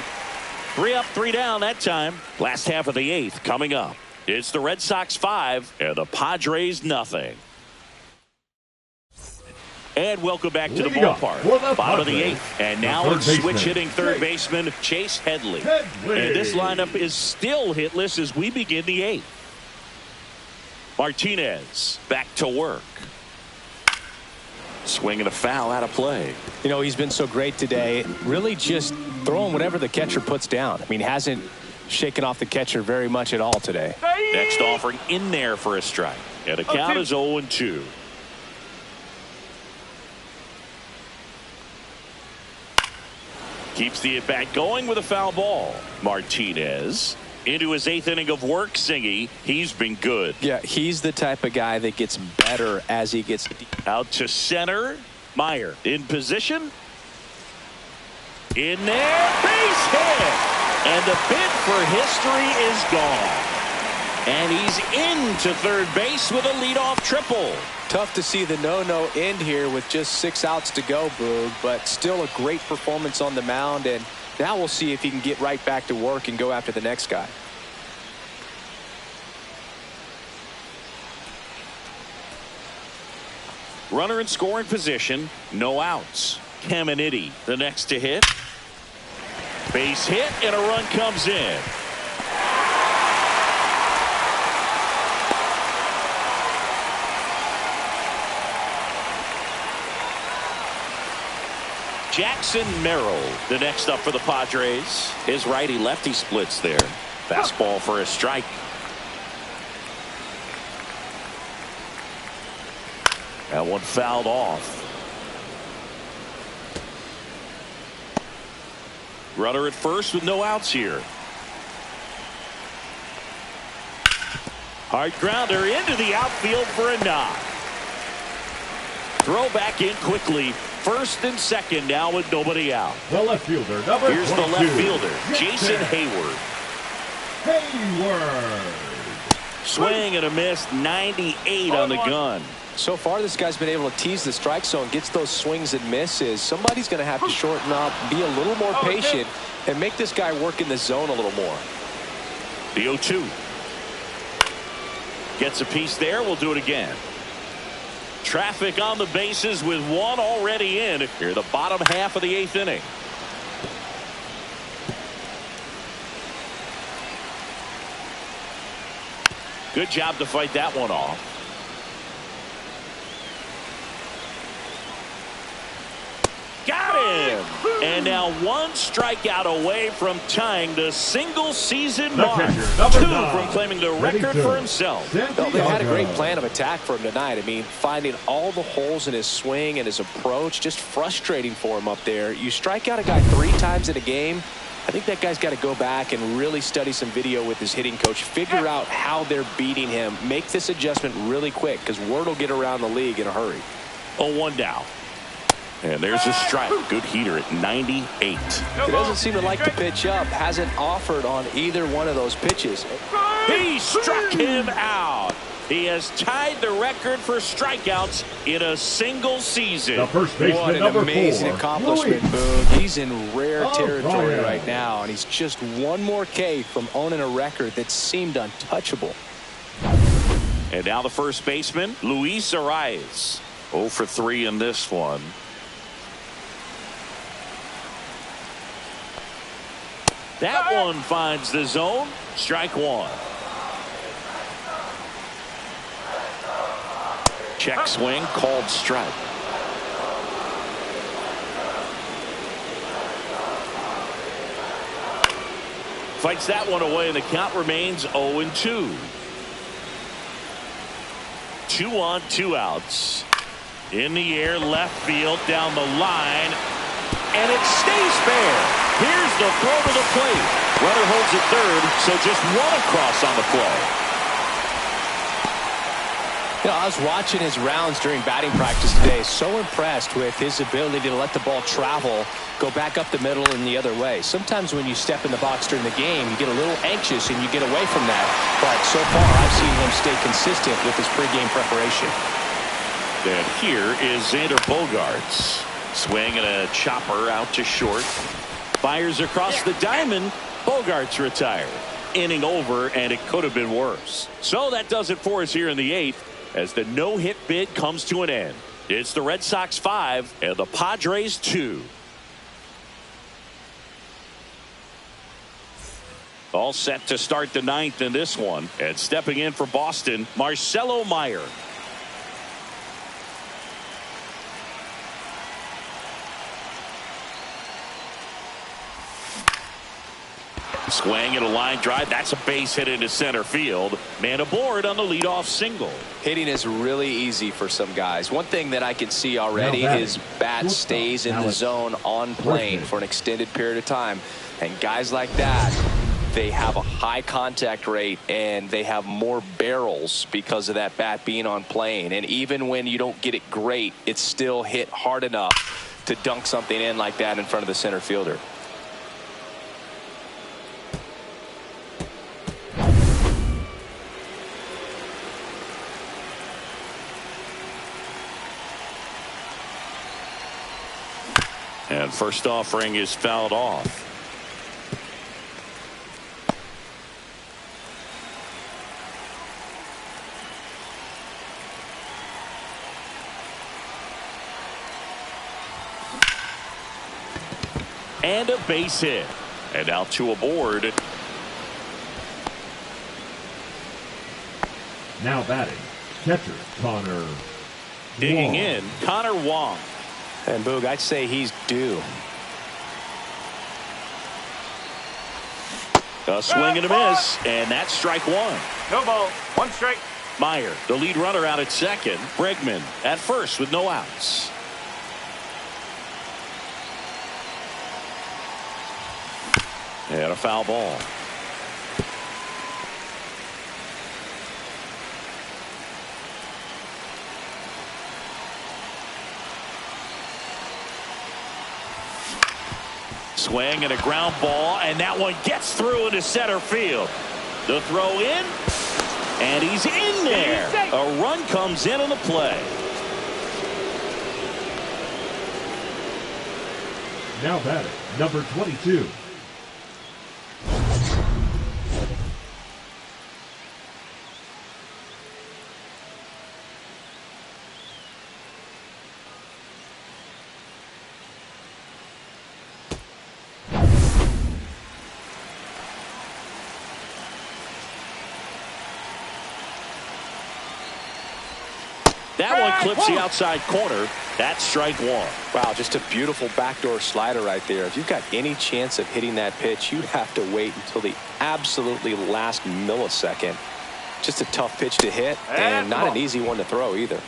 3 up, 3 down that time. Last half of the 8th coming up. It's the Red Sox 5 and the Padres nothing. And welcome back to the ballpark. Bottom of the 8th. And now it's switch hitting third baseman Chase Headley. And this lineup is still hitless as we begin the 8th. Martinez back to work. Swinging a foul out of play. You know, he's been so great today. Really just throwing whatever the catcher puts down. I mean, hasn't shaken off the catcher very much at all today. Next offering in there for a strike. And the count is 0-2. Keeps the at-bat going with a foul ball. Martinez into his 8th inning of work. Singy, he's been good. Yeah, he's the type of guy that gets better as he gets out to center. Meyer in position. In there, base hit, and the bid for history is gone. And he's into third base with a leadoff triple. Tough to see the no-no end here with just 6 outs to go, Boog, but still a great performance on the mound, and now we'll see if he can get right back to work and go after the next guy. Runner in scoring position, no outs. Caminiti, the next to hit. Base hit, and a run comes in. Jackson Merrill, the next up for the Padres. His righty-lefty splits there. Fastball for a strike. That one fouled off. Runner at first with no outs here. Hard grounder into the outfield for a knock. Throw back in quickly. First and second now with nobody out. The left fielder, number Here's 22. the left fielder, Jason Hayward. Hayward. Swing and a miss, 98 on the gun. So far, this guy's been able to tease the strike zone, gets those swings and misses. Somebody's going to have to shorten up, be a little more patient, and make this guy work in the zone a little more. The 0-2. Gets a piece there. We'll do it again. Traffic on the bases with one already in. Here, the bottom half of the 8th inning. Good job to fight that one off. Got him! And now one strikeout away from tying the single-season mark. 2 from claiming the record for himself. Well, they had a great plan of attack for him tonight. I mean, finding all the holes in his swing and his approach, just frustrating for him up there. You strike out a guy 3 times in a game, I think that guy's got to go back and really study some video with his hitting coach, figure out how they're beating him, make this adjustment really quick, because word will get around the league in a hurry. 0-1 down. And there's a strike. Good heater at 98. He doesn't seem to like to pitch up. Hasn't offered on either one of those pitches. He struck him out. He has tied the record for strikeouts in a single season. The first baseman, what an amazing accomplishment, Boog. He's in rare territory right now, and he's just one more K from owning a record that seemed untouchable. And now the first baseman, Luis Arias. 0 for 3 in this one. That one finds the zone. Strike 1. Check swing, called strike. Fights that one away, and the count remains 0-2. 2 on, 2 outs. In the air, left field, down the line, and it stays fair. Here's the throw to the plate. Runner holds at third, so just one across on the play. You know, I was watching his rounds during batting practice today. So impressed with his ability to let the ball travel, go back up the middle and the other way. Sometimes when you step in the box during the game, you get a little anxious and you get away from that. But so far, I've seen him stay consistent with his pregame preparation. And here is Xander Bogaerts. Swing and a chopper out to short. Fires across the diamond. Bogaerts retired. Inning over, and it could have been worse. So that does it for us here in the 8th. As the no-hit bid comes to an end. It's the Red Sox 5 and the Padres 2. All set to start the 9th in this one. And stepping in for Boston, Marcelo Meyer. Swing and a line drive. That's a base hit into center field. Man aboard on the leadoff single. Hitting is really easy for some guys. One thing that I can see already, his bat stays in the zone on plane for an extended period of time. And guys like that, they have a high contact rate and they have more barrels because of that bat being on plane. And even when you don't get it great, it's still hit hard enough to dunk something in like that in front of the center fielder. And first offering is fouled off. And a base hit. And now two aboard. Now batting, catcher Connor. Digging in, Connor Wong. And Boog, I'd say he's due. A swing and a miss, and that's strike one. No ball. One strike. Meyer, the lead runner, out at second. Bregman at first with no outs. And a foul ball. Swing and a ground ball, and that one gets through into center field. The throw in, and he's in there. A run comes in on the play. Now batting, number 22. That one clips the outside corner. That's strike one. Wow, just a beautiful backdoor slider right there. If you've got any chance of hitting that pitch, you have to wait until the absolutely last millisecond. Just a tough pitch to hit, and not an easy one to throw either.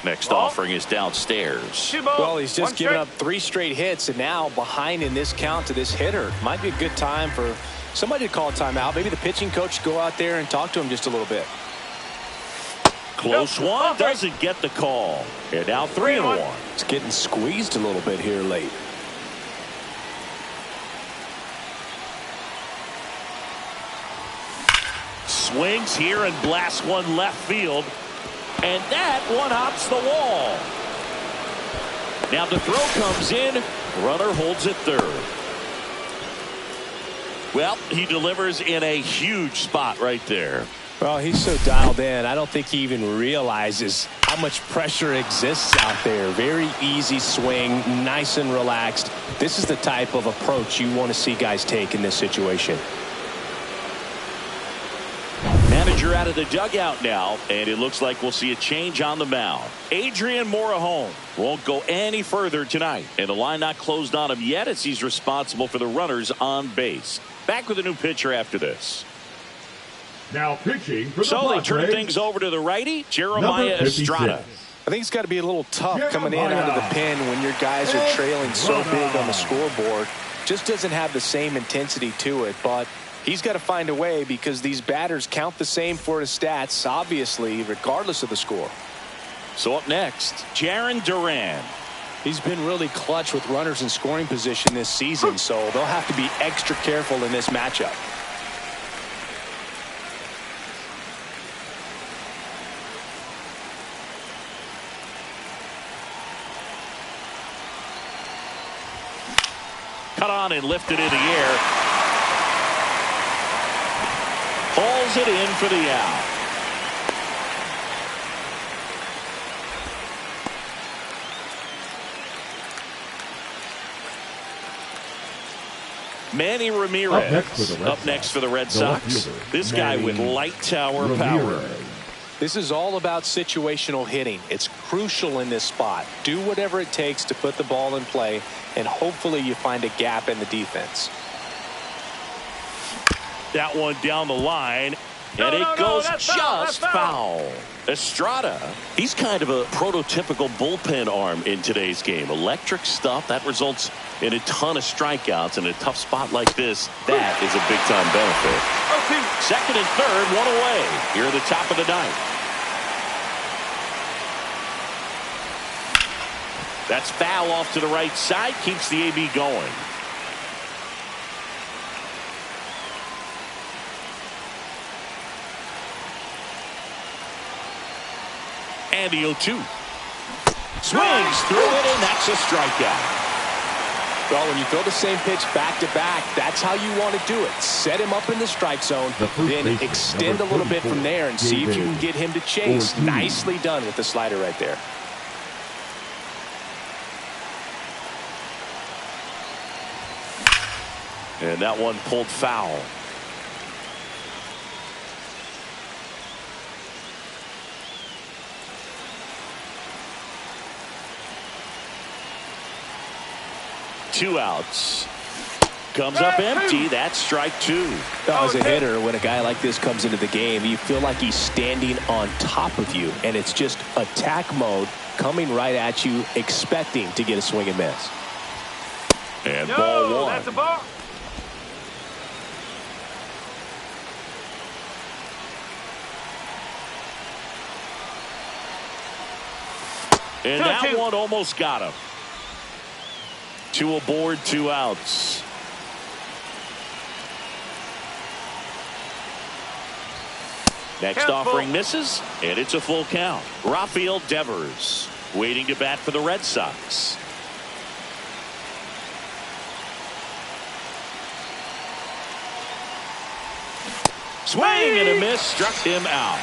Next offering is downstairs. Well, he's just given up 3 straight hits, and now behind in this count to this hitter. Might be a good time for somebody to call a timeout. Maybe the pitching coach go out there and talk to him just a little bit. Close one, doesn't get the call. And now 3-1. It's getting squeezed a little bit here late. Swings here and blasts one left field. And that one hops the wall. Now the throw comes in. Runner holds it third. Well, he delivers in a huge spot right there. Well, he's so dialed in. I don't think he even realizes how much pressure exists out there. Very easy swing, nice and relaxed. This is the type of approach you want to see guys take in this situation. Manager out of the dugout now, and it looks like we'll see a change on the mound. Adrian Morejon won't go any further tonight, and the line not closed on him yet as he's responsible for the runners on base. Back with a new pitcher after this. Now pitching for the So they Padres, turn things over to the righty, Jeremiah Estrada. I think it's got to be a little tough coming in out of the pen when your guys are trailing so big on the scoreboard. Just doesn't have the same intensity to it, but he's got to find a way because these batters count the same for his stats, obviously, regardless of the score. So up next, Jarren Duran. He's been really clutch with runners in scoring position this season, so they'll have to be extra careful in this matchup. Cut on and lifted in the air. Hauls it in for the out. Manny Ramirez up next for the Red Sox. This guy with light tower power. This is all about situational hitting. It's crucial in this spot. Do whatever it takes to put the ball in play, and hopefully you find a gap in the defense. That one down the line, and it goes just foul. Estrada, he's kind of a prototypical bullpen arm in today's game. Electric stuff that results in a ton of strikeouts in a tough spot like this. That is a big-time benefit. Second and third, one away here at the top of the ninth. That's foul off to the right side, keeps the AB going. And the 0-2. Swings through it, and that's a strikeout. Well, when you throw the same pitch back-to-back, that's how you want to do it. Set him up in the strike zone, then extend a little bit from there and see if you can get him to chase. Nicely done with the slider right there. And that one pulled foul. Two outs. Comes up empty. That's strike two. As a hitter, when a guy like this comes into the game, you feel like he's standing on top of you, and it's just attack mode coming right at you, expecting to get a swing and miss. And ball one. That's a ball. And that one almost got him. Two aboard, two outs. Next offering misses, and it's a full count. Rafael Devers waiting to bat for the Red Sox. Swing and a miss, struck him out.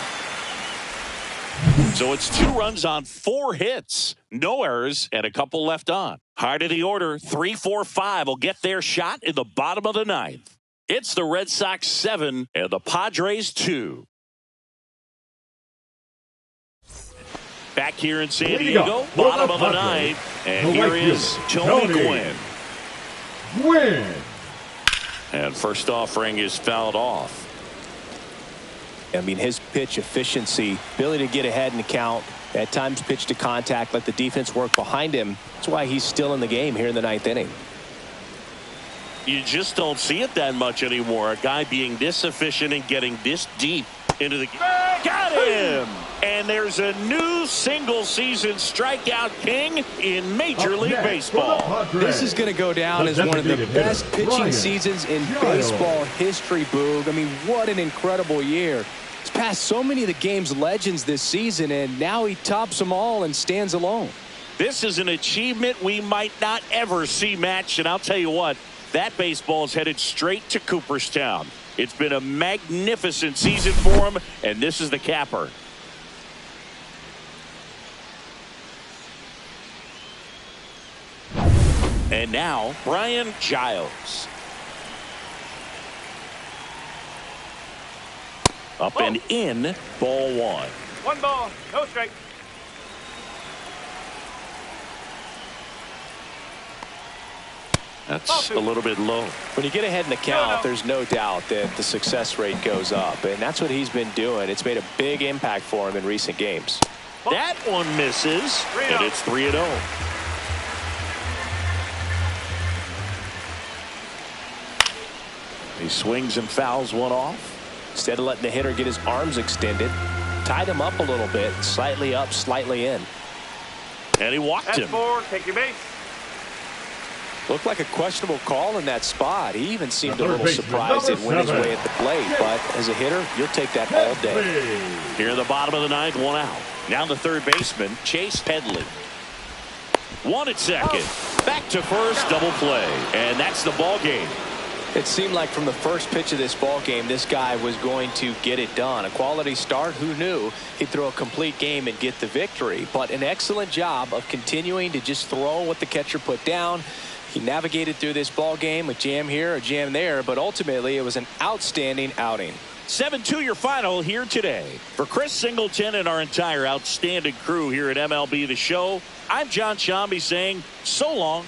So it's 2 runs on 4 hits, no errors, and a couple left on. Hard of the order, 3, 4, 5 will get their shot in the bottom of the ninth. It's the Red Sox 7 and the Padres 2. Back here in San Diego, bottom of the ninth, and here is Tony Gwynn. And first offering is fouled off. I mean, his pitch efficiency, ability to get ahead in the count, at times pitch to contact, let the defense work behind him. That's why he's still in the game here in the 9th inning. You just don't see it that much anymore. A guy being this efficient and getting this deep into the game. Got him! And there's a new single-season strikeout king in Major League Baseball. This is going to go down as one of the best pitching seasons in baseball history, Boog. I mean, what an incredible year. He's passed so many of the game's legends this season, and now he tops them all and stands alone. This is an achievement we might not ever see matched, and I'll tell you what, that baseball is headed straight to Cooperstown. It's been a magnificent season for him, and this is the capper. And now, Brian Giles. Up and in, ball one. 1 ball, no strike. That's a little bit low. When you get ahead in the count, there's no doubt that the success rate goes up, and that's what he's been doing. It's made a big impact for him in recent games. That one misses, and it's 3-0. He swings and fouls one off. Instead of letting the hitter get his arms extended, tied him up a little bit, slightly up, slightly in. And he walked him. That's 4, take your base. Looked like a questionable call in that spot. He even seemed a little surprised it went his way at the plate. But as a hitter, you'll take that all day. Here in the bottom of the ninth, one out. Now the third baseman, Chase Headley. One at second. Back to first, double play. And that's the ball game. It seemed like from the first pitch of this ball game, this guy was going to get it done. A quality start. Who knew he'd throw a complete game and get the victory? But an excellent job of continuing to just throw what the catcher put down. He navigated through this ball game, a jam here, a jam there, but ultimately it was an outstanding outing. 7-2 your final here today. For Chris Singleton and our entire outstanding crew here at MLB The Show, I'm John Shambi saying so long.